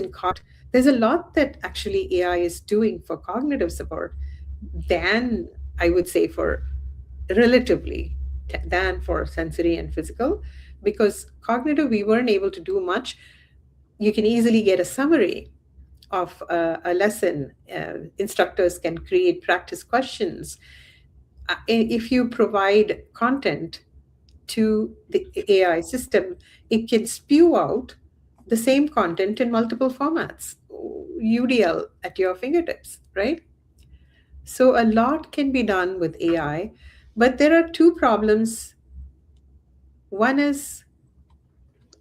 [SPEAKER 7] there's a lot that actually AI is doing for cognitive support than, I would say, for relatively than for sensory and physical, because cognitive, we weren't able to do much. You can easily get a summary, of a lesson. Instructors can create practice questions. If you provide content to the AI system, it can spew out the same content in multiple formats, UDL at your fingertips, right? So a lot can be done with AI, but there are two problems. One is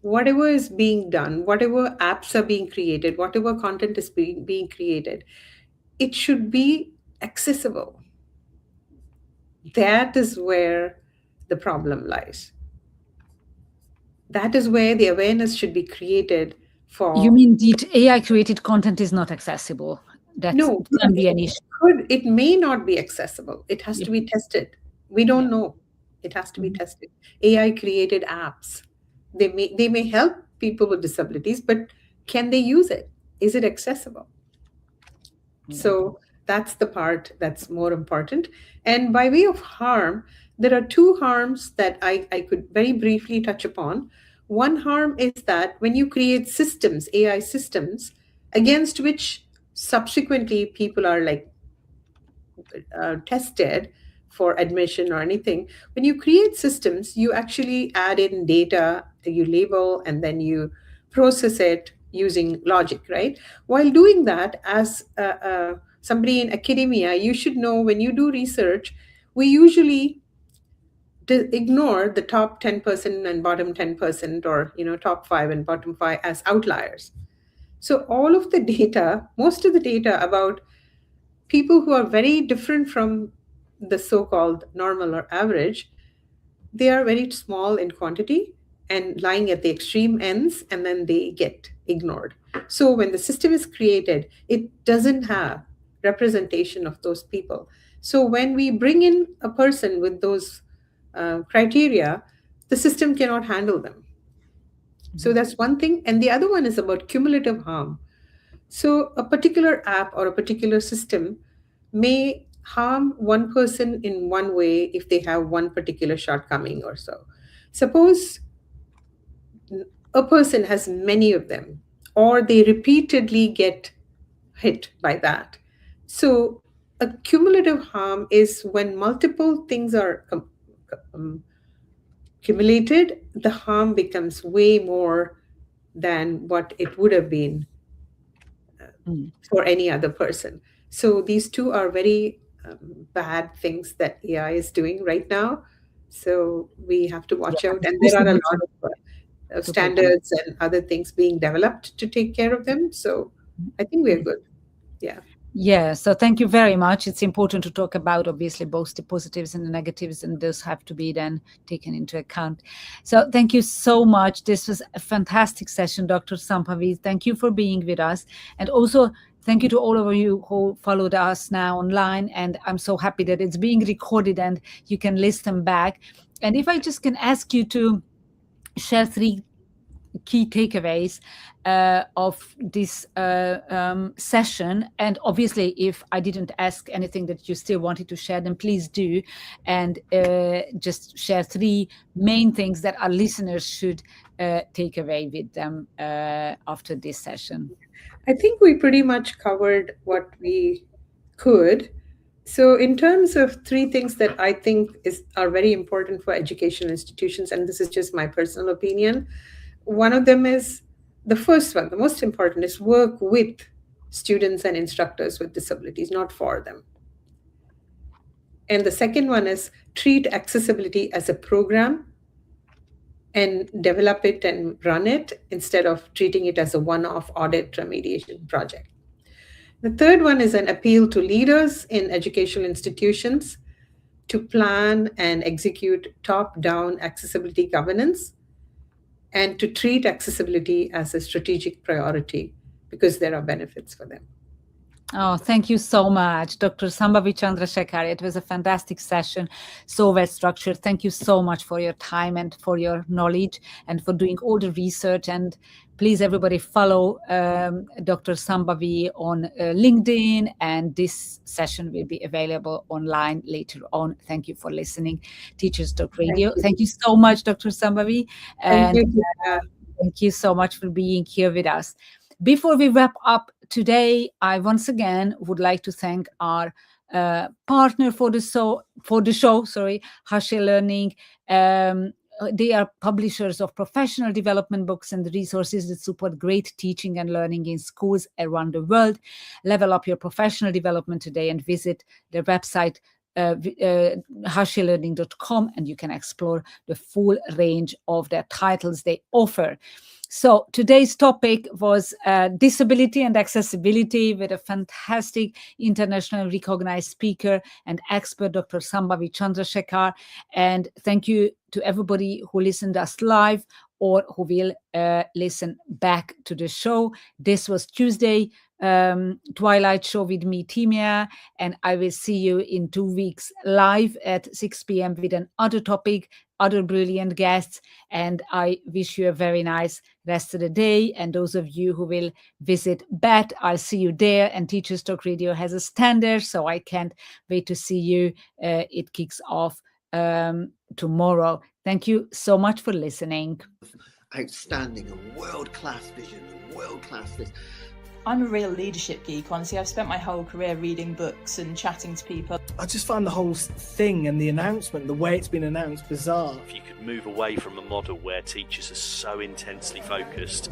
[SPEAKER 7] whatever is being done, whatever apps are being created, whatever content is being created, it should be accessible. That is where the problem lies. That is where the awareness should be created for.
[SPEAKER 6] You mean the AI created content is not accessible? That
[SPEAKER 7] No,
[SPEAKER 6] can be an issue.
[SPEAKER 7] it may not be accessible. It has to be tested. We don't know. It has to be tested. AI created apps. They may help people with disabilities, but can they use it? Is it accessible? So that's the part that's more important. And by way of harm, there are two harms that I could very briefly touch upon. One harm is that when you create systems, AI systems, against which subsequently people are like tested for admission or anything, when you create systems, you actually add in data, you label, and then you process it using logic, right? While doing that, as somebody in academia, you should know when you do research, we usually ignore the top 10% and bottom 10%, or top 5 and bottom 5 as outliers. So all of the data, most of the data about people who are very different from the so-called normal or average, they are very small in quantity and lying at the extreme ends, and then they get ignored. So when the system is created, it doesn't have representation of those people. So when we bring in a person with those criteria, the system cannot handle them. So that's one thing. And the other one is about cumulative harm. So a particular app or a particular system may harm one person in one way if they have one particular shortcoming or so. Suppose a person has many of them, or they repeatedly get hit by that. So a cumulative harm is when multiple things are accumulated, the harm becomes way more than what it would have been for any other person. So these two are very bad things that AI is doing right now. So we have to watch out. And there are a lot of standards and other things being developed to take care of them. So I think we're good. Yeah.
[SPEAKER 6] Yeah, so thank you very much. It's important to talk about, obviously, both the positives and the negatives, and those have to be then taken into account. So thank you so much. This was a fantastic session, Dr. Sambhavi. Thank you for being with us. And also, thank you to all of you who followed us now online. And I'm so happy that it's being recorded and you can listen back. And if I just can ask you to share 3 key takeaways of this session. And obviously, if I didn't ask anything that you still wanted to share, then please do. And just share 3 main things that our listeners should take away with them after this session.
[SPEAKER 7] I think we pretty much covered what we could. So in terms of 3 things that I think are very important for educational institutions, and this is just my personal opinion, one of them is, the first one, the most important, is work with students and instructors with disabilities, not for them. And the second one is treat accessibility as a program and develop it and run it instead of treating it as a one-off audit remediation project. The third one is an appeal to leaders in educational institutions to plan and execute top-down accessibility governance and to treat accessibility as a strategic priority because there are benefits for them.
[SPEAKER 6] Oh, thank you so much, Dr. Sambhavi Chandrashekar. It was a fantastic session, so well structured. Thank you so much for your time and for your knowledge and for doing all the research. And please, everybody, follow Dr. Sambhavi on LinkedIn, and this session will be available online later on. Thank you for listening. Teachers Talk Radio. Thank you so much, Dr. Sambhavi. And
[SPEAKER 7] Thank you.
[SPEAKER 6] Thank you so much for being here with us. Before we wrap up today, I once again would like to thank our partner for the show, Harsha Learning. They are publishers of professional development books and resources that support great teaching and learning in schools around the world. Level up your professional development today and visit their website, harshalearning.com, and you can explore the full range of their titles they offer. So today's topic was disability and accessibility with a fantastic internationally recognized speaker and expert, Dr. Sambhavi Chandrashekar. And thank you to everybody who listened to us live or who will listen back to the show. This was Tuesday Twilight Show with me, Timia, and I will see you in 2 weeks live at 6 p.m. with another topic, other brilliant guests, and I wish you a very nice rest of the day. And those of you who will visit BET, I'll see you there. And Teachers Talk Radio has a stand there, so I can't wait to see you. It kicks off tomorrow. Thank you so much for listening.
[SPEAKER 2] Outstanding and world-class vision and world-class this.
[SPEAKER 3] I'm a real leadership geek, honestly. I've spent my whole career reading books and chatting to people.
[SPEAKER 4] I just find the whole thing and the announcement, the way it's been announced, bizarre.
[SPEAKER 5] If you could move away from a model where teachers are so intensely focused